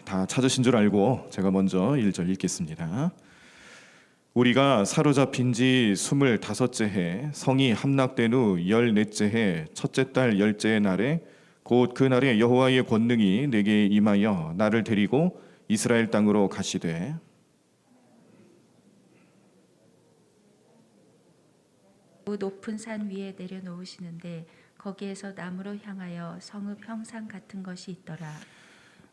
다 찾으신 줄 알고 제가 먼저 1절 읽겠습니다. 우리가 사로잡힌 지 25째 해 성이 함락된 후 14째 해 첫째 달 10째의 날에 곧 그 날에 여호와의 권능이 내게 임하여 나를 데리고 이스라엘 땅으로 가시되 높은 산 위에 내려놓으시는데 거기에서 남으로 향하여 성읍 형상 같은 것이 있더라.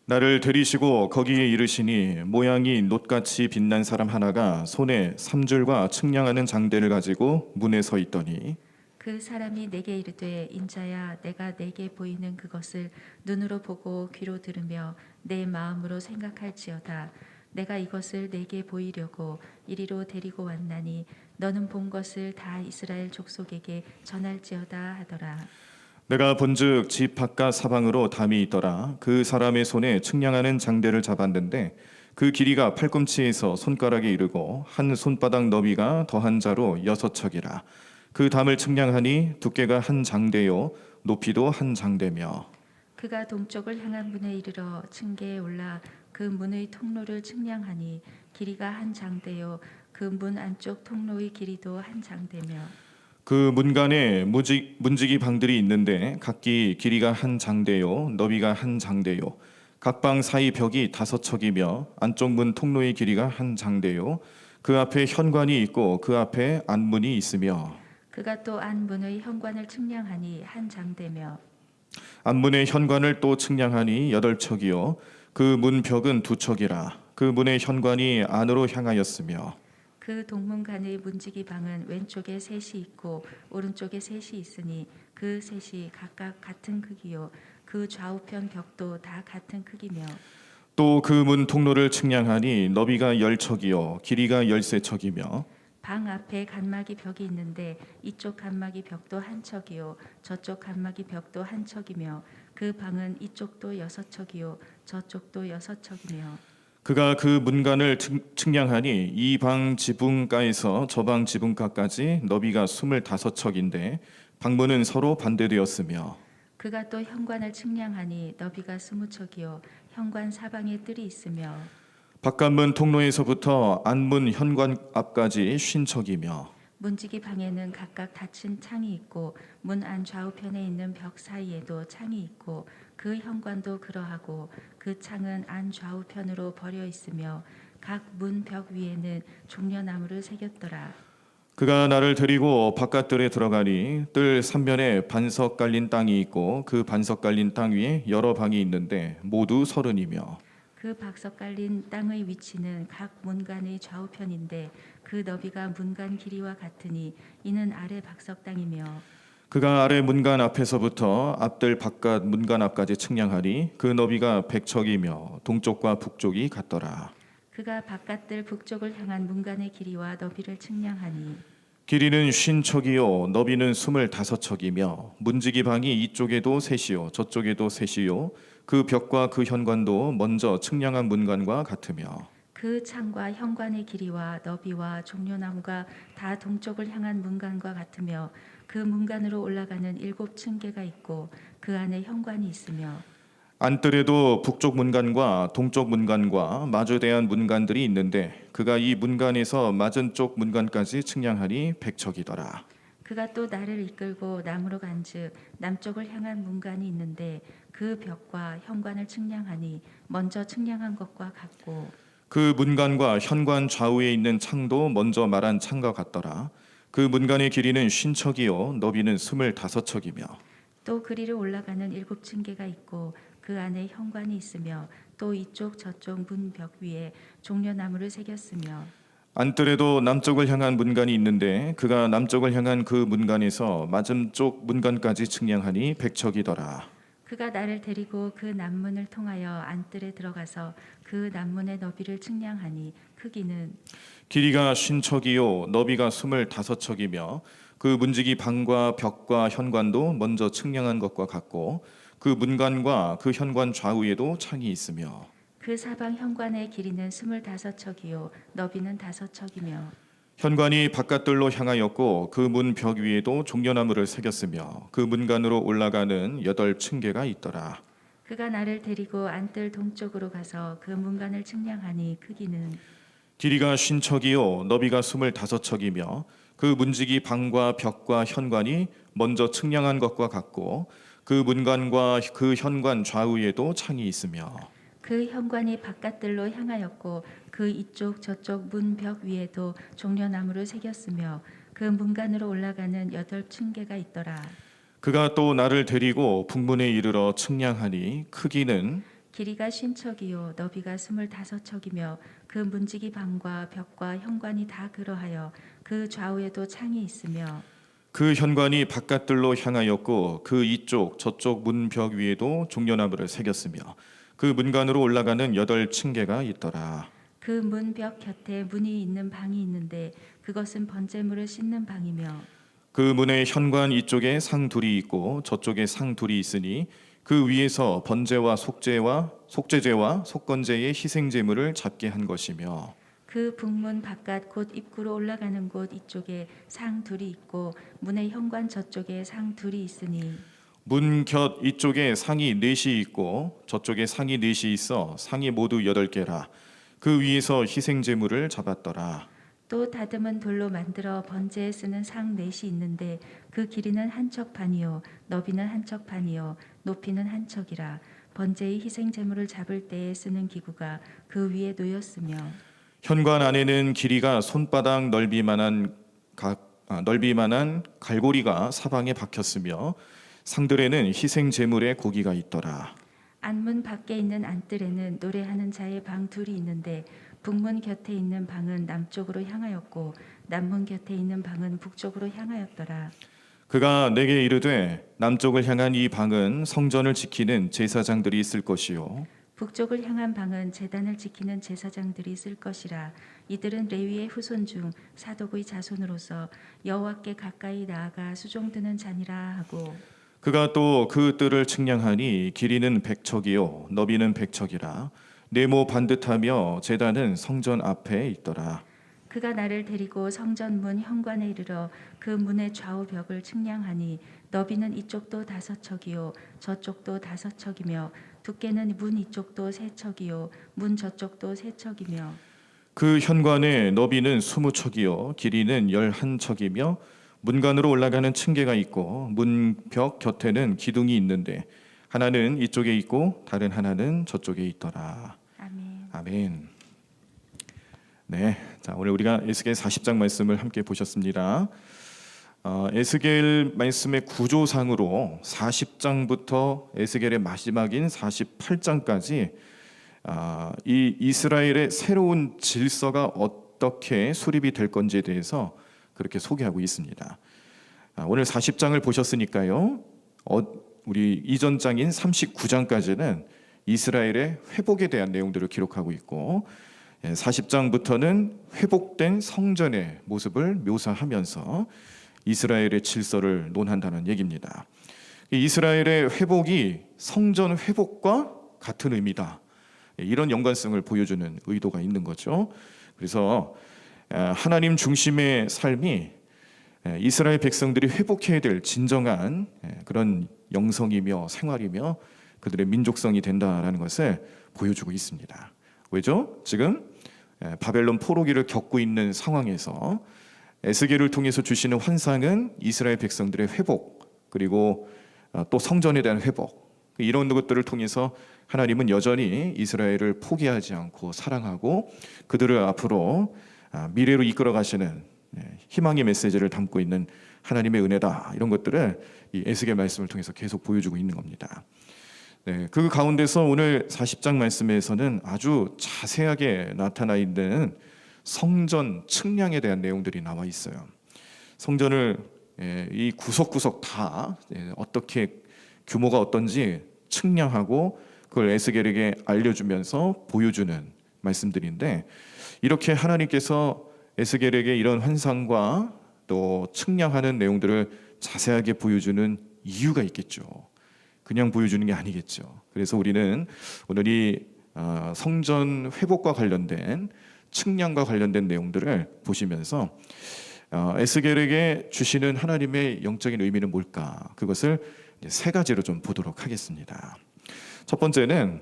나를 데리시고 거기에 이르시니 모양이 놋같이 빛난 사람 하나가 손에 삼줄과 측량하는 장대를 가지고 문에 서 있더니 그 사람이 내게 이르되 인자야 내가 내게 보이는 그것을 눈으로 보고 귀로 들으며 내 마음으로 생각할지어다. 내가 이것을 내게 보이려고 이리로 데리고 왔나니 너는 본 것을 다 이스라엘 족속에게 전할지어다 하더라. 내가 본즉 집 바깥 사방으로 담이 있더라. 그 사람의 손에 측량하는 장대를 잡았는데 그 길이가 팔꿈치에서 손가락에 이르고 한 손바닥 너비가 더한 자로 6척이라. 그 담을 측량하니 두께가 한 장대요 높이도 한 장대며 그가 동쪽을 향한 문에 이르러 층계에 올라 그 문의 통로를 측량하니 길이가 한 장대요 그 문 안쪽 통로의 길이도 한 장대며 그 문간에 문지기 방들이 있는데 각기 길이가 한 장대요 너비가 한 장대요 각 방 사이 벽이 5척이며 안쪽 문 통로의 길이가 한 장대요 그 앞에 현관이 있고 그 앞에 안문이 있으며 그가 또 안문의 현관을 측량하니 한 장대며 안문의 현관을 또 측량하니 8척이요 그 문 벽은 2척이라 그 문의 현관이 안으로 향하였으며 그 동문간의 문지기 방은 왼쪽에 셋이 있고 오른쪽에 셋이 있으니 그 셋이 각각 같은 크기요 그 좌우편 벽도 다 같은 크기며 또 그 문 통로를 측량하니 너비가 10척이요 길이가 13척이며 방 앞에 간막이 벽이 있는데 이쪽 간막이 벽도 한 척이요 저쪽 간막이 벽도 한 척이며 그 방은 이쪽도 6척이요 저쪽도 6척이며 그가 그 문간을 측량하니 이 방 지붕가에서 저 방 지붕가까지 너비가 25척인데 방문은 서로 반대되었으며 그가 또 현관을 측량하니 너비가 20척이요 현관 사방에 뜰이 있으며 바깥문 통로에서부터 안문 현관 앞까지 50척이며 문지기 방에는 각각 닫힌 창이 있고 문 안 좌우편에 있는 벽 사이에도 창이 있고 그 현관도 그러하고 그 창은 안 좌우편으로 벌여 있으며 각 문 벽 위에는 종려나무를 새겼더라. 그가 나를 데리고 바깥들에 들어가니 뜰 3면에 반석 깔린 땅이 있고 그 반석 깔린 땅 위에 여러 방이 있는데 모두 30이며 그 박석 깔린 땅의 위치는 각 문간의 좌우편인데 그 너비가 문간 길이와 같으니 이는 아래 박석 땅이며 그가 아래 문간 앞에서부터 앞뜰 바깥 문간 앞까지 측량하니 그 너비가 100척이며 동쪽과 북쪽이 같더라. 그가 바깥들 북쪽을 향한 문간의 길이와 너비를 측량하니 길이는 50척이요 너비는 25척이며 문지기 방이 이쪽에도 셋이요 저쪽에도 셋이요 그 벽과 그 현관도 먼저 측량한 문간과 같으며 그 창과 현관의 길이와 너비와 종려나무가 다 동쪽을 향한 문간과 같으며 그 문간으로 올라가는 7층계가 있고 그 안에 현관이 있으며 안뜰에도 북쪽 문간과 동쪽 문간과 마주대한 문간들이 있는데 그가 이 문간에서 맞은 쪽 문간까지 측량하니 100척이더라. 그가 또 나를 이끌고 남으로 간즉 남쪽을 향한 문간이 있는데 그 벽과 현관을 측량하니 먼저 측량한 것과 같고 그 문간과 현관 좌우에 있는 창도 먼저 말한 창과 같더라. 그 문간의 길이는 50척이요 너비는 25척이며 또 그리로 올라가는 7층계가 있고 그 안에 현관이 있으며 또 이쪽 저쪽 문벽 위에 종려나무를 새겼으며 안뜰에도 남쪽을 향한 문간이 있는데 그가 남쪽을 향한 그 문간에서 맞은쪽 문간까지 측량하니 100척이더라. 그가 나를 데리고 그 남문을 통하여 안뜰에 들어가서 그 남문의 너비를 측량하니 크기는 길이가 50척이요 너비가 25척이며 그 문지기 방과 벽과 현관도 먼저 측량한 것과 같고 그 문간과 그 현관 좌우에도 창이 있으며 그 사방 현관의 길이는 25척이요 너비는 5척이며 현관이 바깥들로 향하였고 그 문 벽 위에도 종려나무를 새겼으며 그 문간으로 올라가는 8층계가 있더라. 그가 나를 데리고 안뜰 동쪽으로 가서 그 문간을 측량하니 크기는 길이가 50척이요 너비가 25척이며 그 문지기 방과 벽과 현관이 먼저 측량한 것과 같고 그 문관과 그 현관 좌우에도 창이 있으며 그 현관이 바깥들로 향하였고 그 이쪽 저쪽 문 벽 위에도 종려나무를 새겼으며 그 문간으로 올라가는 8층계가 있더라. 그가 또 나를 데리고 북문에 이르러 측량하니 크기는 길이가 50척이요 너비가 25척이며 그 문지기 방과 벽과 현관이 다 그러하여 그 좌우에도 창이 있으며 그 현관이 바깥들로 향하였고 그 이쪽 저쪽 문 벽 위에도 종려나무를 새겼으며 그 문간으로 올라가는 8층계가 있더라. 그 문 벽 곁에 문이 있는 방이 있는데 그것은 번제물을 씻는 방이며 그 문의 현관 이쪽에 상 둘이 있고 저쪽에 상 둘이 있으니 그 위에서 번제와 속죄제와 속건제의 희생제물을 잡게 한 것이며 그 북문 바깥 곧 입구로 올라가는 곳 이쪽에 상 둘이 있고 문의 현관 저쪽에 상 둘이 있으니 문 곁 이쪽에 상이 넷이 있고 저쪽에 상이 넷이 있어 상이 모두 8개라. 그 위에서 희생제물을 잡았더라. 또 다듬은 돌로 만들어 번제에 쓰는 상 넷이 있는데 그 길이는 한 척 반이요 너비는 한 척 반이요 높이는 한 척이라. 번제의 희생제물을 잡을 때에 쓰는 기구가 그 위에 놓였으며 현관 안에는 길이가 손바닥 넓이만한 갈고리가 사방에 박혔으며 상들에는 희생제물의 고기가 있더라. 안문 밖에 있는 안뜰에는 노래하는 자의 방 둘이 있는데 북문 곁에 있는 방은 남쪽으로 향하였고 남문 곁에 있는 방은 북쪽으로 향하였더라. 그가 내게 이르되 남쪽을 향한 이 방은 성전을 지키는 제사장들이 있을 것이요 북쪽을 향한 방은 제단을 지키는 제사장들이 있을 것이라. 이들은 레위의 후손 중 사독의 자손으로서 여호와께 가까이 나아가 수종드는 자니라 하고 그가 또 그 뜰을 측량하니 길이는 100척이요 너비는 100척이라. 네모 반듯하며 제단은 성전 앞에 있더라. 그가 나를 데리고 성전 문 현관에 이르러 그 문의 좌우 벽을 측량하니 너비는 이쪽도 5척이요 저쪽도 5척이며 두께는 문 이쪽도 3척이요 문 저쪽도 3척이며 그 현관의 너비는 20척이요 길이는 11척이며 문간으로 올라가는 층계가 있고 문벽 곁에는 기둥이 있는데 하나는 이쪽에 있고 다른 하나는 저쪽에 있더라. 아멘. 아멘. 네, 자 오늘 우리가 에스겔 40장 말씀을 함께 보셨습니다. 에스겔 말씀의 구조상으로 40장부터 에스겔의 마지막인 48장까지 이 이스라엘의 새로운 질서가 어떻게 수립이 될 건지에 대해서 그렇게 소개하고 있습니다. 오늘 40장을 보셨으니까요. 우리 이전 장인 39장까지는 이스라엘의 회복에 대한 내용들을 기록하고 있고 40장부터는 회복된 성전의 모습을 묘사하면서 이스라엘의 질서를 논한다는 얘기입니다. 이스라엘의 회복이 성전 회복과 같은 의미다. 이런 연관성을 보여주는 의도가 있는 거죠. 그래서 하나님 중심의 삶이 이스라엘 백성들이 회복해야 될 진정한 그런 영성이며 생활이며 그들의 민족성이 된다라는 것을 보여주고 있습니다. 왜죠? 지금 바벨론 포로기를 겪고 있는 상황에서 에스겔을 통해서 주시는 환상은 이스라엘 백성들의 회복 그리고 또 성전에 대한 회복 이런 것들을 통해서 하나님은 여전히 이스라엘을 포기하지 않고 사랑하고 그들을 앞으로 미래로 이끌어 가시는 희망의 메시지를 담고 있는 하나님의 은혜다. 이런 것들을 이 에스겔 말씀을 통해서 계속 보여주고 있는 겁니다. 네, 그 가운데서 오늘 40장 말씀에서는 아주 자세하게 나타나 있는 성전 측량에 대한 내용들이 나와 있어요. 성전을 이 구석구석 다 어떻게 규모가 어떤지 측량하고 그걸 에스겔에게 알려주면서 보여주는 말씀들인데 이렇게 하나님께서 에스겔에게 이런 환상과 또 측량하는 내용들을 자세하게 보여주는 이유가 있겠죠. 그냥 보여주는 게 아니겠죠. 그래서 우리는 오늘 이 성전 회복과 관련된 측량과 관련된 내용들을 보시면서 에스겔에게 주시는 하나님의 영적인 의미는 뭘까? 그것을 이제 세 가지로 좀 보도록 하겠습니다. 첫 번째는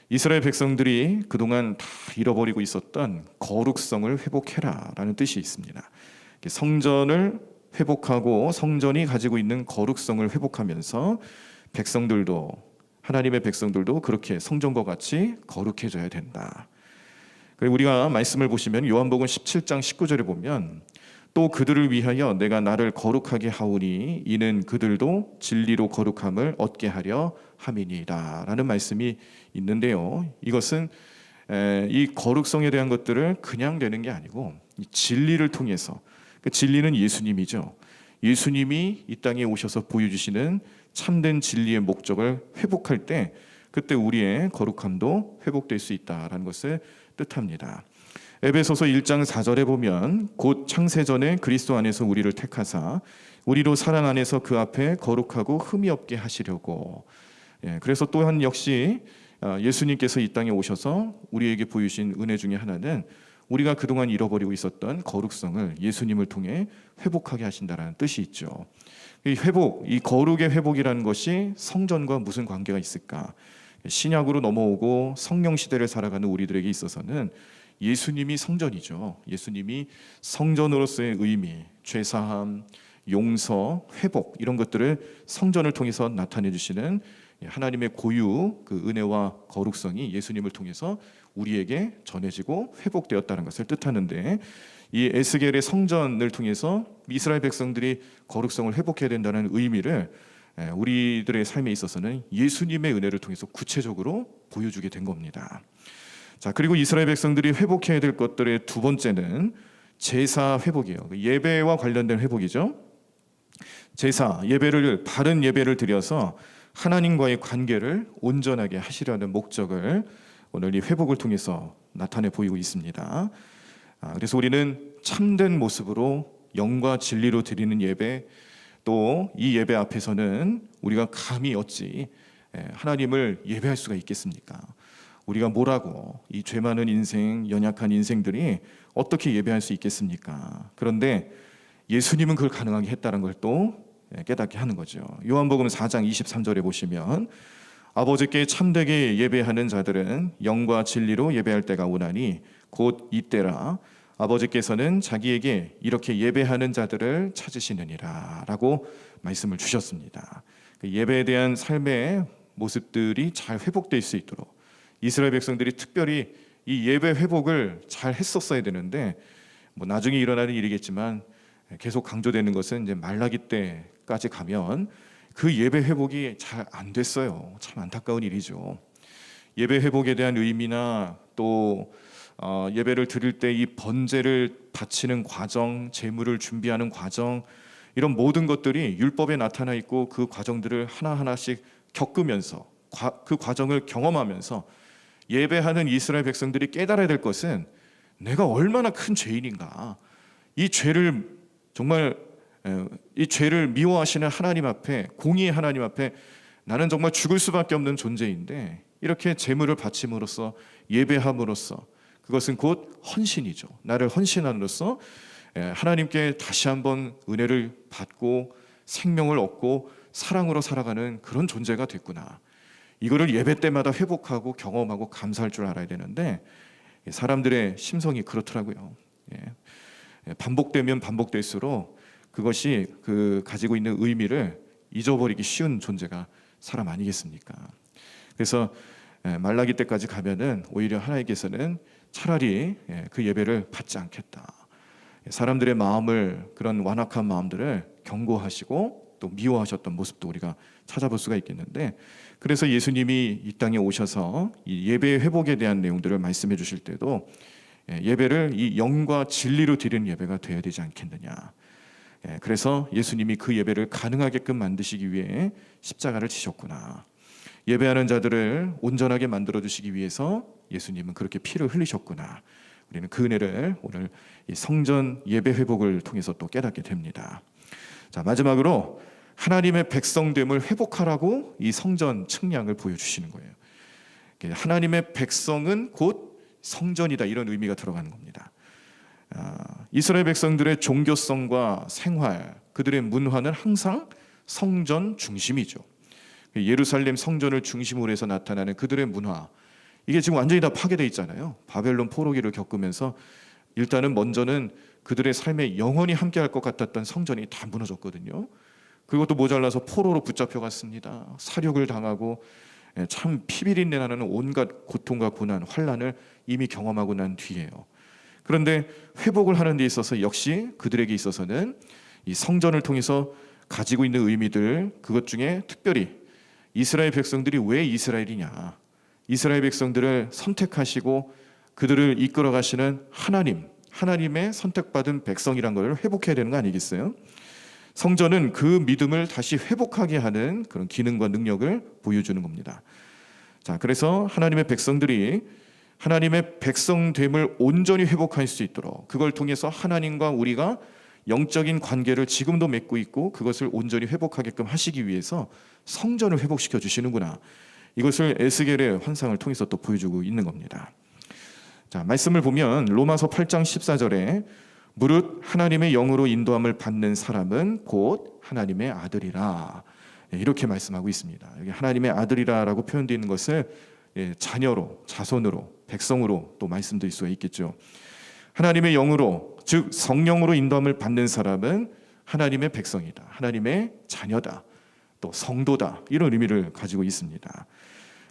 이스라엘 백성들이 그동안 다 잃어버리고 있었던 거룩성을 회복해라라는 뜻이 있습니다. 성전을 회복하고 성전이 가지고 있는 거룩성을 회복하면서 백성들도, 하나님의 백성들도 그렇게 성전과 같이 거룩해져야 된다. 그리고 우리가 말씀을 보시면 요한복음 17장 19절에 보면 또 그들을 위하여 내가 나를 거룩하게 하오니 이는 그들도 진리로 거룩함을 얻게 하려 함이니라 라는 말씀이 있는데요. 이것은 이 거룩성에 대한 것들을 그냥 되는 게 아니고 이 진리를 통해서, 그 진리는 예수님이죠. 예수님이 이 땅에 오셔서 보여주시는 참된 진리의 목적을 회복할 때 그때 우리의 거룩함도 회복될 수 있다라는 것을 뜻합니다. 에베소서 1장 4절에 보면 곧 창세전에 그리스도 안에서 우리를 택하사 우리로 사랑 안에서 그 앞에 거룩하고 흠이 없게 하시려고. 그래서 또한 역시 예수님께서 이 땅에 오셔서 우리에게 보여주신 은혜 중에 하나는 우리가 그동안 잃어버리고 있었던 거룩성을 예수님을 통해 회복하게 하신다는 뜻이 있죠. 이 회복, 이 거룩의 회복이라는 것이 성전과 무슨 관계가 있을까? 신약으로 넘어오고 성령 시대를 살아가는 우리들에게 있어서는 예수님이 성전이죠. 예수님이 성전으로서의 의미, 죄사함, 용서, 회복 이런 것들을 성전을 통해서 나타내 주시는 하나님의 고유 그 은혜와 거룩성이 예수님을 통해서 우리에게 전해지고 회복되었다는 것을 뜻하는데, 이 에스겔의 성전을 통해서 이스라엘 백성들이 거룩성을 회복해야 된다는 의미를 우리들의 삶에 있어서는 예수님의 은혜를 통해서 구체적으로 보여주게 된 겁니다. 자, 그리고 이스라엘 백성들이 회복해야 될 것들의 두 번째는 제사 회복이에요. 예배와 관련된 회복이죠. 제사, 예배를, 바른 예배를 드려서 하나님과의 관계를 온전하게 하시려는 목적을 오늘 이 회복을 통해서 나타내 보이고 있습니다. 그래서 우리는 참된 모습으로 영과 진리로 드리는 예배, 또 이 예배 앞에서는 우리가 감히 어찌 하나님을 예배할 수가 있겠습니까? 우리가 뭐라고 이 죄 많은 인생, 연약한 인생들이 어떻게 예배할 수 있겠습니까? 그런데 예수님은 그걸 가능하게 했다는 걸 또 깨닫게 하는 거죠. 요한복음 4장 23절에 보시면 아버지께 참되게 예배하는 자들은 영과 진리로 예배할 때가 오나니 곧 이때라. 아버지께서는 자기에게 이렇게 예배하는 자들을 찾으시느니라 라고 말씀을 주셨습니다. 예배에 대한 삶의 모습들이 잘 회복될 수 있도록 이스라엘 백성들이 특별히 이 예배 회복을 잘 했었어야 되는데, 뭐 나중에 일어나는 일이겠지만 계속 강조되는 것은 이제 말라기 때까지 가면 그 예배 회복이 잘 안 됐어요. 참 안타까운 일이죠. 예배 회복에 대한 의미나 또 예배를 드릴 때 이 번제를 바치는 과정, 제물을 준비하는 과정, 이런 모든 것들이 율법에 나타나 있고 그 과정들을 하나하나씩 겪으면서 그 과정을 경험하면서 예배하는 이스라엘 백성들이 깨달아야 될 것은 내가 얼마나 큰 죄인인가, 이 죄를 정말 이 죄를 미워하시는 하나님 앞에, 공의의 하나님 앞에 나는 정말 죽을 수밖에 없는 존재인데 이렇게 제물을 바침으로써 예배함으로써 그것은 곧 헌신이죠. 나를 헌신함으로써 하나님께 다시 한번 은혜를 받고 생명을 얻고 사랑으로 살아가는 그런 존재가 됐구나. 이거를 예배 때마다 회복하고 경험하고 감사할 줄 알아야 되는데 사람들의 심성이 그렇더라고요. 반복되면 반복될수록 그것이 그 가지고 있는 의미를 잊어버리기 쉬운 존재가 사람 아니겠습니까? 그래서 말라기 때까지 가면은 오히려 하나님께서는 차라리 그 예배를 받지 않겠다. 사람들의 마음을, 그런 완악한 마음들을 경고하시고 또 미워하셨던 모습도 우리가 찾아볼 수가 있겠는데, 그래서 예수님이 이 땅에 오셔서 이 예배 회복에 대한 내용들을 말씀해 주실 때도 예배를 이 영과 진리로 드리는 예배가 되어야 되지 않겠느냐. 그래서 예수님이 그 예배를 가능하게끔 만드시기 위해 십자가를 지셨구나. 예배하는 자들을 온전하게 만들어 주시기 위해서 예수님은 그렇게 피를 흘리셨구나. 우리는 그 은혜를 오늘 이 성전 예배 회복을 통해서 또 깨닫게 됩니다. 자, 마지막으로 하나님의 백성됨을 회복하라고 이 성전 측량을 보여주시는 거예요. 하나님의 백성은 곧 성전이다, 이런 의미가 들어가는 겁니다. 이스라엘 백성들의 종교성과 생활, 그들의 문화는 항상 성전 중심이죠. 예루살렘 성전을 중심으로 해서 나타나는 그들의 문화, 이게 지금 완전히 다 파괴돼 있잖아요. 바벨론 포로기를 겪으면서 일단은 먼저는 그들의 삶에 영원히 함께할 것 같았던 성전이 다 무너졌거든요. 그리고 또 모자라서 포로로 붙잡혀갔습니다. 사륙을 당하고 참 피비린내 나는 온갖 고통과 고난, 환난을 이미 경험하고 난 뒤에요. 그런데 회복을 하는 데 있어서 역시 그들에게 있어서는 이 성전을 통해서 가지고 있는 의미들, 그것 중에 특별히 이스라엘 백성들이 왜 이스라엘이냐, 이스라엘 백성들을 선택하시고 그들을 이끌어 가시는 하나님의 선택받은 백성이란 걸 회복해야 되는 거 아니겠어요? 성전은 그 믿음을 다시 회복하게 하는 그런 기능과 능력을 보여주는 겁니다. 자, 그래서 하나님의 백성들이 하나님의 백성됨을 온전히 회복할 수 있도록, 그걸 통해서 하나님과 우리가 영적인 관계를 지금도 맺고 있고 그것을 온전히 회복하게끔 하시기 위해서 성전을 회복시켜 주시는구나, 이것을 에스겔의 환상을 통해서 또 보여주고 있는 겁니다. 자, 말씀을 보면 로마서 8장 14절에 무릇 하나님의 영으로 인도함을 받는 사람은 곧 하나님의 아들이라, 이렇게 말씀하고 있습니다. 여기 하나님의 아들이라라고 표현되어 있는 것을 자녀로, 자손으로, 백성으로 또 말씀드릴 수가 있겠죠. 하나님의 영으로, 즉 성령으로 인도함을 받는 사람은 하나님의 백성이다, 하나님의 자녀다, 또 성도다, 이런 의미를 가지고 있습니다.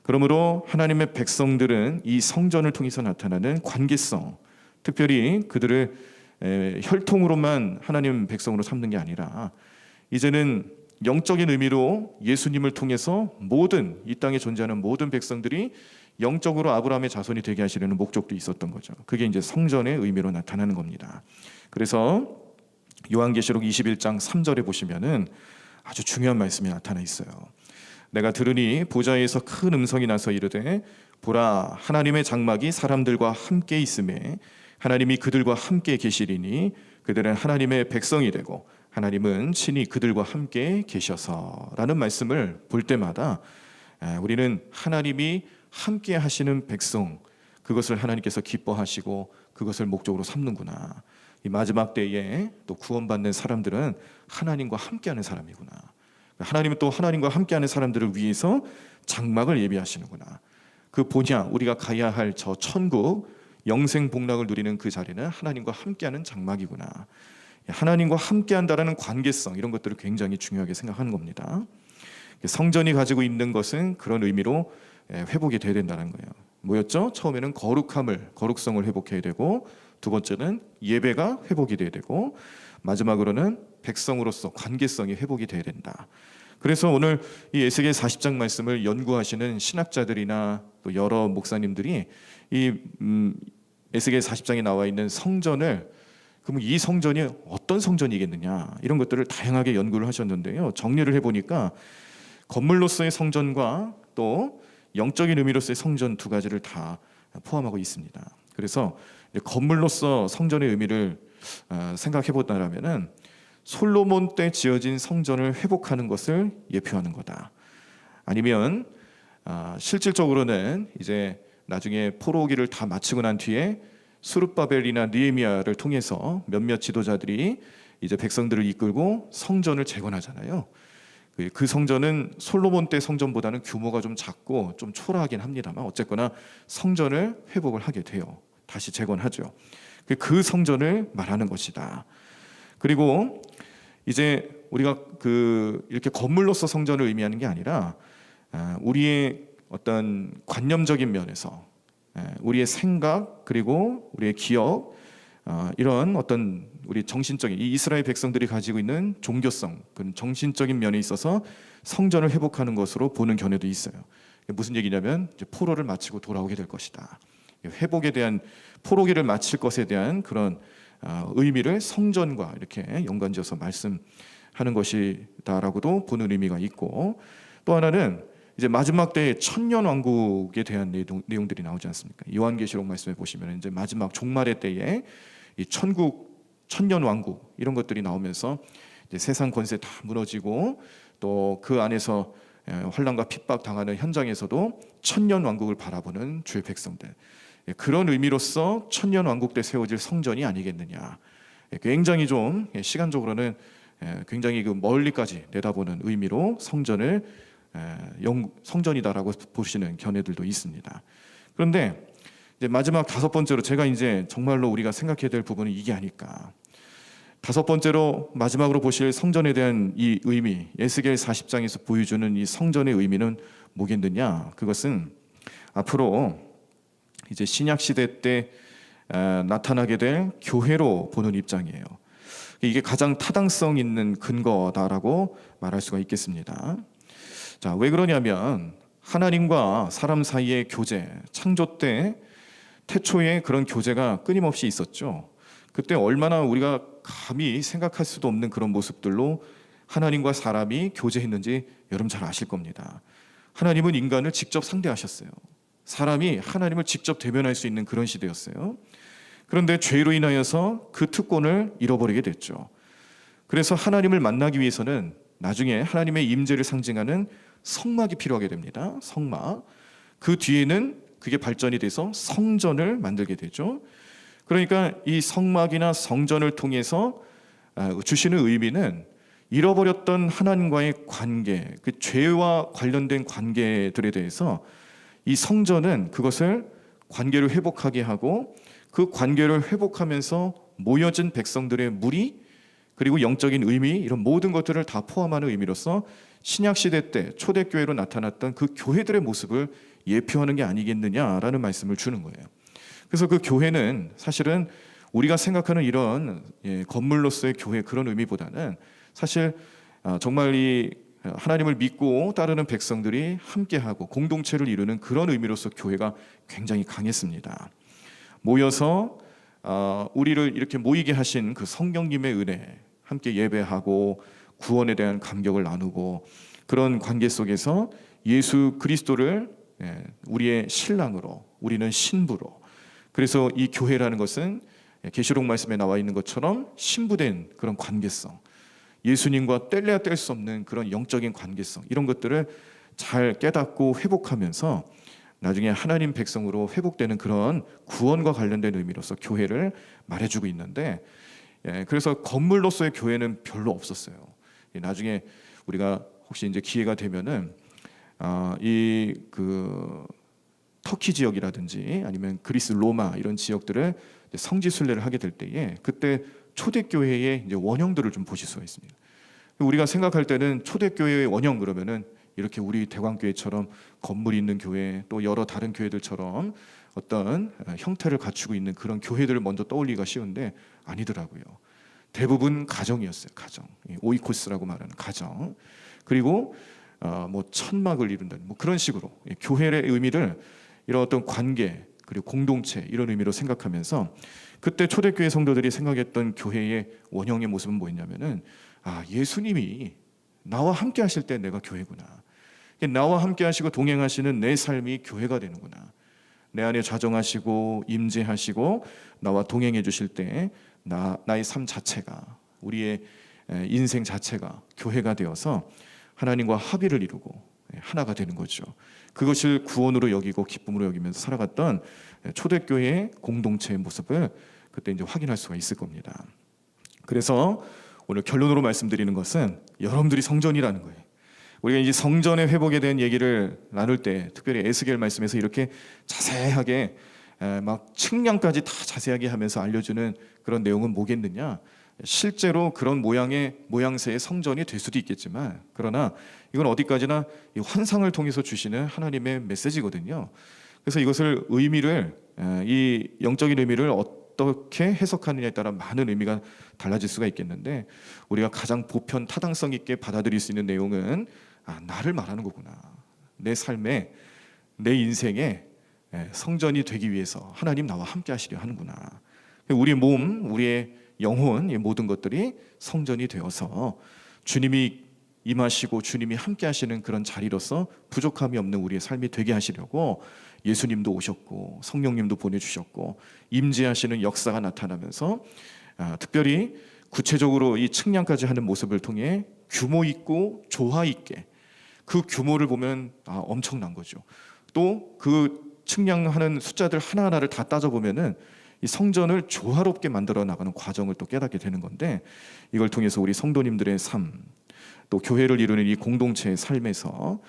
그러므로 하나님의 백성들은 이 성전을 통해서 나타나는 관계성, 특별히 그들을 혈통으로만 하나님 백성으로 삼는 게 아니라 이제는 영적인 의미로 예수님을 통해서 모든 이 땅에 존재하는 모든 백성들이 영적으로 아브라함의 자손이 되게 하시려는 목적도 있었던 거죠. 그게 이제 성전의 의미로 나타나는 겁니다. 그래서 요한계시록 21장 3절에 보시면은 아주 중요한 말씀이 나타나 있어요. 내가 들으니 보좌에서 큰 음성이 나서 이르되 보라, 하나님의 장막이 사람들과 함께 있음에 하나님이 그들과 함께 계시리니 그들은 하나님의 백성이 되고 하나님은 친히 그들과 함께 계셔서라는 말씀을 볼 때마다 우리는 하나님이 함께 하시는 백성, 그것을 하나님께서 기뻐하시고 그것을 목적으로 삼는구나. 이 마지막 때에 또 구원받는 사람들은 하나님과 함께하는 사람이구나. 하나님은 또 하나님과 함께하는 사람들을 위해서 장막을 예비하시는구나. 그 우리가 가야 할 저 천국, 영생 복락을 누리는 그 자리는 하나님과 함께하는 장막이구나. 하나님과 함께한다라는 관계성, 이런 것들을 굉장히 중요하게 생각하는 겁니다. 성전이 가지고 있는 것은 그런 의미로 회복이 돼야 된다는 거예요. 뭐였죠? 처음에는 거룩성을 회복해야 되고, 두 번째는 예배가 회복이 돼야 되고, 마지막으로는 백성으로서 관계성이 회복이 돼야 된다. 그래서 오늘 이 에스겔 40장 말씀을 연구하시는 신학자들이나 또 여러 목사님들이 이 에스겔 40장에 나와 있는 성전을, 그럼 이 성전이 어떤 성전이겠느냐, 이런 것들을 다양하게 연구를 하셨는데요. 정리를 해보니까 건물로서의 성전과 또 영적인 의미로서의 성전 두 가지를 다 포함하고 있습니다. 그래서 건물로서 성전의 의미를 생각해본다면은 솔로몬 때 지어진 성전을 회복하는 것을 예표하는 거다. 아니면 실질적으로는 이제 나중에 포로기를 다 마치고 난 뒤에 수르바벨이나 느헤미야를 통해서 몇몇 지도자들이 이제 백성들을 이끌고 성전을 재건하잖아요. 그 성전은 솔로몬 때 성전보다는 규모가 좀 작고 좀 초라하긴 합니다만 어쨌거나 성전을 회복을 하게 돼요. 다시 재건하죠. 그 성전을 말하는 것이다. 그리고 이제 우리가 이렇게 건물로서 성전을 의미하는 게 아니라 우리의 어떤 관념적인 면에서 우리의 생각, 그리고 우리의 기억, 이런 어떤 우리 정신적인, 이 이스라엘 백성들이 가지고 있는 종교성, 그 정신적인 면에 있어서 성전을 회복하는 것으로 보는 견해도 있어요. 무슨 얘기냐면 이제 포로를 마치고 돌아오게 될 것이다. 회복에 대한, 포로기를 마칠 것에 대한 그런 의미를 성전과 이렇게 연관지어서 말씀하는 것이다라고도 보는 의미가 있고, 또 하나는 이제 마지막 때의 천년 왕국에 대한 내용들이 나오지 않습니까? 요한계시록 말씀에 보시면 이제 마지막 종말의 때에 이 천년 왕국, 이런 것들이 나오면서 이제 세상 권세 다 무너지고 또 그 안에서 환난과 핍박 당하는 현장에서도 천년 왕국을 바라보는 주의 백성들, 그런 의미로서 천년 왕국 때 세워질 성전이 아니겠느냐. 굉장히 좀 시간적으로는 굉장히 멀리까지 내다보는 의미로 성전을 성전이다라고 보시는 견해들도 있습니다. 그런데 이제 마지막 다섯 번째로 제가 이제 정말로 우리가 생각해야 될 부분은 이게 아닐까. 다섯 번째로 마지막으로 보실 성전에 대한 이 의미, 에스겔 40장에서 보여주는 이 성전의 의미는 뭐겠느냐? 그것은 앞으로 이제 신약 시대 때 나타나게 될 교회로 보는 입장이에요. 이게 가장 타당성 있는 근거다라고 말할 수가 있겠습니다. 자, 왜 그러냐면 하나님과 사람 사이의 교제, 창조 때 태초에 그런 교제가 끊임없이 있었죠. 그때 얼마나 우리가 감히 생각할 수도 없는 그런 모습들로 하나님과 사람이 교제했는지 여러분 잘 아실 겁니다. 하나님은 인간을 직접 상대하셨어요. 사람이 하나님을 직접 대면할 수 있는 그런 시대였어요. 그런데 죄로 인하여서 그 특권을 잃어버리게 됐죠. 그래서 하나님을 만나기 위해서는 나중에 하나님의 임재를 상징하는 성막이 필요하게 됩니다. 성막. 그 뒤에는 그게 발전이 돼서 성전을 만들게 되죠. 그러니까 이 성막이나 성전을 통해서 주시는 의미는 잃어버렸던 하나님과의 관계, 그 죄와 관련된 관계들에 대해서 이 성전은 그것을 관계를 회복하게 하고 그 관계를 회복하면서 모여진 백성들의 무리 그리고 영적인 의미 이런 모든 것들을 다 포함하는 의미로서 신약 시대 때 초대교회로 나타났던 그 교회들의 모습을 예표하는 게 아니겠느냐라는 말씀을 주는 거예요. 그래서 그 교회는 사실은 우리가 생각하는 이런 건물로서의 교회 그런 의미보다는 사실 정말 이 하나님을 믿고 따르는 백성들이 함께하고 공동체를 이루는 그런 의미로서 교회가 굉장히 강했습니다. 모여서 우리를 이렇게 모이게 하신 그 성령님의 은혜 함께 예배하고 구원에 대한 감격을 나누고 그런 관계 속에서 예수 그리스도를 우리의 신랑으로 우리는 신부로 그래서 이 교회라는 것은 계시록 말씀에 나와 있는 것처럼 신부된 그런 관계성 예수님과 뗄래야 뗄 수 없는 그런 영적인 관계성 이런 것들을 잘 깨닫고 회복하면서 나중에 하나님 백성으로 회복되는 그런 구원과 관련된 의미로서 교회를 말해주고 있는데 그래서 건물로서의 교회는 별로 없었어요. 나중에 우리가 혹시 이제 기회가 되면은 이 그 터키 지역이라든지 아니면 그리스 로마 이런 지역들을 성지 순례를 하게 될 때에 그때 초대교회의 이제 원형들을 좀 보실 수가 있습니다. 우리가 생각할 때는 초대교회의 원형 그러면은 이렇게 우리 대광교회처럼 건물이 있는 교회 또 여러 다른 교회들처럼 어떤 형태를 갖추고 있는 그런 교회들을 먼저 떠올리기가 쉬운데 아니더라고요. 대부분 가정이었어요. 가정. 오이코스라고 말하는 가정. 그리고 뭐 천막을 이룬다는 뭐 그런 식으로 교회의 의미를 이런 어떤 관계 그리고 공동체 이런 의미로 생각하면서 그때 초대교회 성도들이 생각했던 교회의 원형의 모습은 뭐였냐면은 예수님이 나와 함께 하실 때 내가 교회구나. 나와 함께 하시고 동행하시는 내 삶이 교회가 되는구나. 내 안에 좌정하시고 임재하시고 나와 동행해 주실 때 나의 삶 자체가 우리의 인생 자체가 교회가 되어서 하나님과 합의를 이루고 하나가 되는 거죠. 그것을 구원으로 여기고 기쁨으로 여기면서 살아갔던 초대교회의 공동체의 모습을 그때 이제 확인할 수가 있을 겁니다. 그래서 오늘 결론으로 말씀드리는 것은 여러분들이 성전이라는 거예요. 우리가 이제 성전의 회복에 대한 얘기를 나눌 때 특별히 에스겔 말씀에서 이렇게 자세하게 막 측량까지 다 자세하게 하면서 알려주는 그런 내용은 뭐겠느냐? 실제로 그런 모양새의 성전이 될 수도 있겠지만 그러나 이건 어디까지나 이 환상을 통해서 주시는 하나님의 메시지거든요. 그래서 이것을 의미를 이 영적인 의미를 어떻게 해석하느냐에 따라 많은 의미가 달라질 수가 있겠는데 우리가 가장 보편 타당성 있게 받아들일 수 있는 내용은 나를 말하는 거구나. 내 삶에 내 인생에 성전이 되기 위해서 하나님 나와 함께 하시려 하는구나. 우리의 몸, 우리의 영혼, 이 모든 것들이 성전이 되어서 주님이 임하시고 주님이 함께 하시는 그런 자리로서 부족함이 없는 우리의 삶이 되게 하시려고 예수님도 오셨고 성령님도 보내주셨고 임재하시는 역사가 나타나면서 특별히 구체적으로 이 측량까지 하는 모습을 통해 규모 있고 조화 있게 그 규모를 보면 엄청난 거죠. 또 그 측량하는 숫자들 하나하나를 다 따져보면은 이 성전을 조화롭게 만들어 나가는 과정을 또 깨닫게 되는 건데 이걸 통해서 우리 성도님들의 삶 또 교회를 이루는 이 공동체의 삶에서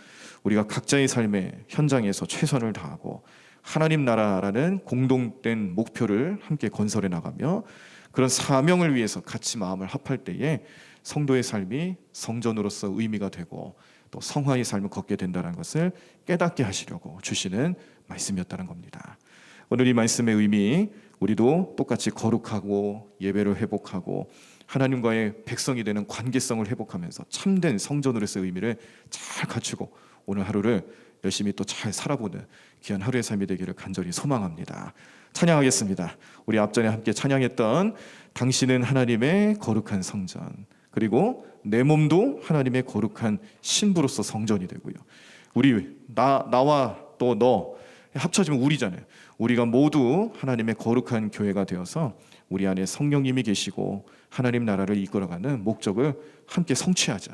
우리가 각자의 삶의 현장에서 최선을 다하고 하나님 나라라는 공동된 목표를 함께 건설해 나가며 그런 사명을 위해서 같이 마음을 합할 때에 성도의 삶이 성전으로서 의미가 되고 또 성화의 삶을 걷게 된다는 것을 깨닫게 하시려고 주시는 말씀이었다는 겁니다. 오늘 이 말씀의 의미, 우리도 똑같이 거룩하고 예배를 회복하고 하나님과의 백성이 되는 관계성을 회복하면서 참된 성전으로서의 의미를 잘 갖추고 오늘 하루를 열심히 또 잘 살아보는 귀한 하루의 삶이 되기를 간절히 소망합니다. 찬양하겠습니다. 우리 앞전에 함께 찬양했던 당신은 하나님의 거룩한 성전, 그리고 내 몸도 하나님의 거룩한 신부로서 성전이 되고요. 나와 또 너 합쳐지면 우리잖아요. 우리가 모두 하나님의 거룩한 교회가 되어서 우리 안에 성령님이 계시고 하나님 나라를 이끌어가는 목적을 함께 성취하자.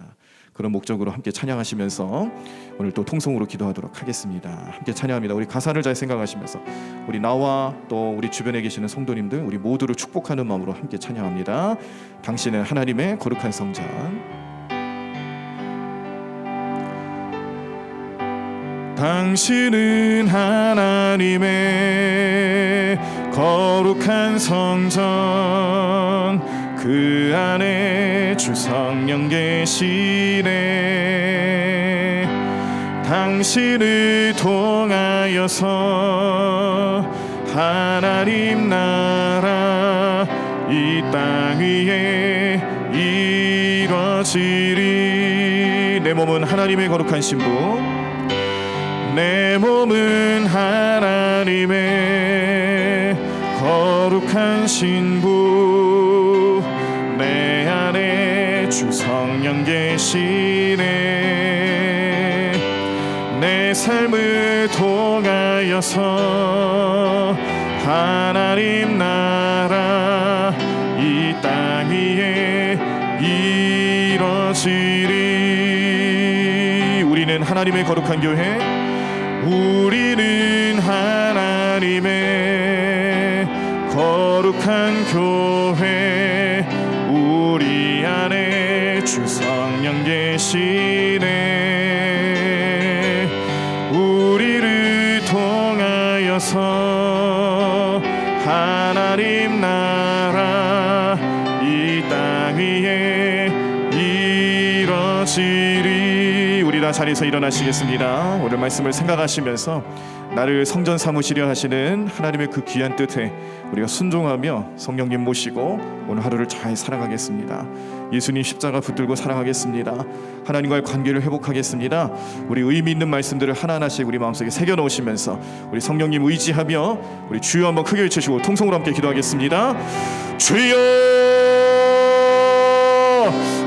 그런 목적으로 함께 찬양하시면서 오늘 또 통성으로 기도하도록 하겠습니다. 함께 찬양합니다. 우리 가사를 잘 생각하시면서 우리 나와 또 우리 주변에 계시는 성도님들 우리 모두를 축복하는 마음으로 함께 찬양합니다. 당신은 하나님의 거룩한 성전. 당신은 하나님의 거룩한 성전, 그 안에 주 성령 계시네. 당신을 통하여서 하나님 나라 이 땅 위에 이루어지리. 내 몸은 하나님의 거룩한 신부, 내 몸은 하나님의 거룩한 신부, 내 안에 주 성령 계시네. 내 삶을 통하여서 하나님 나라 이 땅 위에 이루어지리. 우리는 하나님의 거룩한 교회, 우리는 하나님의 거룩한 교회, 우리 안에 주 성령 계시네. 우리를 통하여서 하나님 나라 이 땅 위에 이루어지리. 우리 다 자리에서 일어나시겠습니다. 오늘 말씀을 생각하시면서 나를 성전 삼으시려 하시는 하나님의 그 귀한 뜻에 우리가 순종하며 성령님 모시고 오늘 하루를 잘 살아가겠습니다. 예수님 십자가 붙들고 살아가겠습니다. 하나님과의 관계를 회복하겠습니다. 우리 의미 있는 말씀들을 하나하나씩 우리 마음속에 새겨 넣으시면서 우리 성령님 의지하며 우리 주여 한번 크게 외치시고 통성으로 함께 기도하겠습니다. 주여!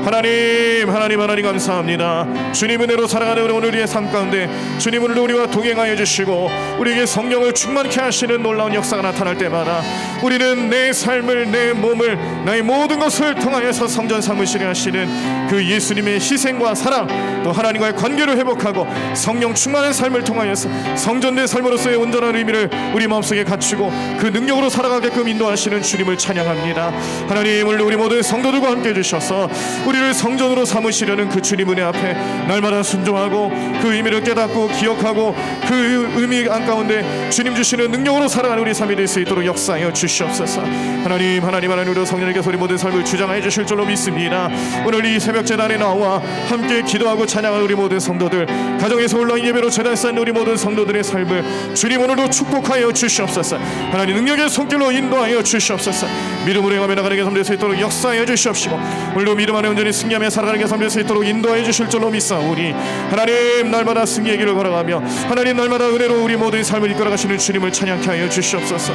하나님 감사합니다. 주님 은혜로 살아가는 오늘의 삶 가운데 주님 오늘 우리와 동행하여 주시고 우리에게 성령을 충만케 하시는 놀라운 역사가 나타날 때마다 우리는 내 삶을, 내 몸을, 나의 모든 것을 통하여서 성전 삼으시려 하시는 그 예수님의 희생과 사랑, 또 하나님과의 관계를 회복하고 성령 충만한 삶을 통하여서 성전된 삶으로서의 온전한 의미를 우리 마음속에 갖추고 그 능력으로 살아가게끔 인도하시는 주님을 찬양합니다. 하나님 오늘 우리 모든 성도들과 함께 해주셔서 우리를 성전으로 삼으시려는 그 주님 은혜 앞에 날마다 순종하고 그 의미를 깨닫고 기억하고 그 의미 안가운데 주님 주시는 능력으로 살아가는 우리 삶이 될 수 있도록 역사하여 주시옵소서. 하나님 우리 성령님께서 우리 모든 삶을 주장해 주실 줄로 믿습니다. 오늘 이 새벽 제단에 나와 함께 기도하고 찬양하는 우리 모든 성도들, 가정에서 온라인 예배로 제단 쌓는 우리 모든 성도들의 삶을 주님 오늘도 축복하여 주시옵소서. 하나님 능력의 손길로 인도하여 주시옵소서. 믿음으로 행하며 나가는 게 섬길 수 있도록 역사하여 주시옵시고 오늘도 믿음 안에 온전히 승리하며 살아가는 게 섬길 수 있도록 인도하여 주실 줄로 믿사오니 하나님 날마다 승리의 길을 걸어가며 하나님 날마다 은혜로 우리 모든 삶을 이끌어가시는 주님을 찬양케 하여 주시옵소서.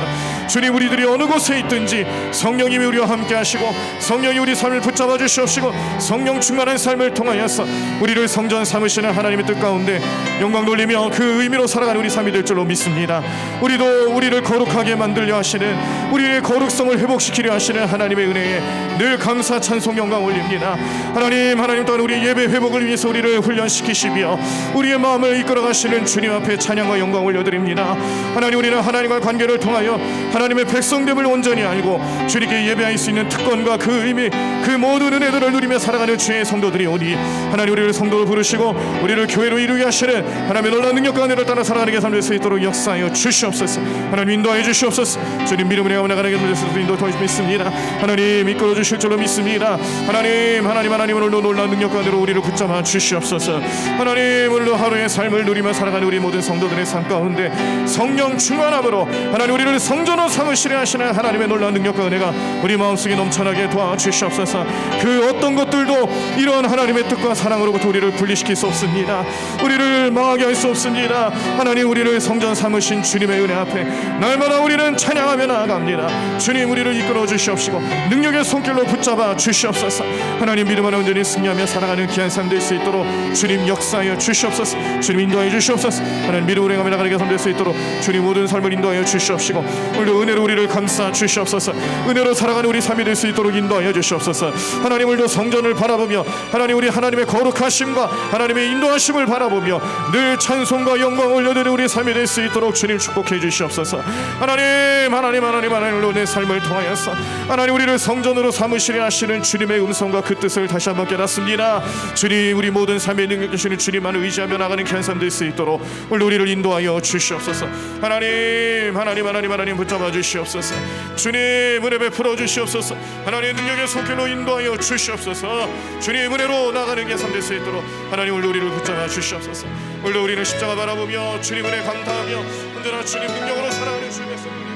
주님 우리들이 어느 곳에 있든지 성령님이 우리와 함께 하시고 성령이 우리 삶을 붙잡아 주시옵시고 성령 충만한 삶을 통하여서 우리를 성전 삼으시는 하나님의 뜻 가운데 영광 돌리며 그 의미로 살아가는 우리 삶이 될 줄로 믿습니다. 우리도 우리를 거룩하게 만들려 하시는, 우리의 거룩성을 회복시키려 하시는 하나님의 은혜에 늘 감사 찬송 영광 올립니다. 하나님 또한 우리의 예배 회복을 위해서 우리를 훈련시키시며 우리의 마음을 이끌어 가시는 주님 앞에 찬양과 영광을 올려드립니다. 하나님, 우리는 하나님과 관계를 통하여 하나님의 백성됨을 온전히 알고 주님께 예배할 수 있는 특권과 그 의미, 그 모든 은혜들을 누리며 살아가는 주의 성도들이 오니 하나님, 우리를 성도로 부르시고 우리를 교회로 이루게 하시는 하나님의 놀라운 능력과 은혜를 따라 살아가는 게 삶될 수 있도록 역사하여 주시옵소서. 하나님, 인도하여 주시옵소서. 주님 믿음으로 나가는 게 삶될 수 있도록 인도하여 믿습니다. 하나님, 이끌어 주실 줄로 믿습니다. 하나님 오늘도 놀라운 능력과 은혜로 우리를 붙잡아 주시옵소서. 하나님, 오늘도 하루의 삶을 누리며 살아가는 우리 모든 성도들의 삶 가운데 성령 충만함으로 하나님, 우리를 성전으로 삼으시려 하시는 하나님의 놀라운 능력과 은혜가 우리 마음속에 넘쳐나게 도와주시옵소서. 그 어떤 것들도 이런 하나님의 뜻과 사랑으로부터 우리를 분리시킬 수 없습니다. 우리를 망하게 할 수 없습니다. 하나님, 우리를 성전 삼으신 주님의 은혜 앞에 날마다 우리는 찬양하며 나아갑니다. 주님, 우리를 이끌어 주시옵시고 능력의 손길로 붙잡아 주시옵소서. 하나님, 믿음 안에 온전히 승리하며 살아가는 귀한 삶 될 수 있도록 주님 역사하여 주시옵소서. 주님 인도하여 주시옵소서. 하나님, 믿음으로 행하며 나가는 게 삶 될 수 있도록 주님 모든 삶을 인도하여 주시옵시고 오늘도 은혜로 우리를 감싸 주시옵소서. 은혜로 살아가는 우리 삶이 될 수 있도록 인도하여 주시옵소서. 하나님, 오늘도 성전을 바라보며 하나님, 우리 하나님의 거룩하심과 하나님의 인도하심을 바라보며 늘 찬송과 영광을 올려드리는 우리 삶이 될 수 있도록 주님 축복해 주시옵소서. 하나님, 오늘도 내 삶을 통하여서 하나님, 우리를 성전으로 삼으시려 하시는 주님의 음성과 그 뜻을 다시 한번 깨닫습니다. 주님, 우리 모든 삶에 능력 주시는 주님만을 의지하며 나가는 귀한 삶 될 수 있도록 오늘 우리를 인도하여 주시옵소서. 하나님 붙잡아 주시옵소서. 주님, 은혜 베풀어 주시옵소서. 하나님, 능력의 손길로 인도하여 주시옵소서. 주님, 은혜로 나가는 귀한 삶 될 수 있도록 하나님, 오늘 우리를 붙잡아 주시옵소서. 오늘 우리는 십자가 바라보며 주님 은혜 감사하며 언제나 주님 능력으로 살아가는 주님의 성령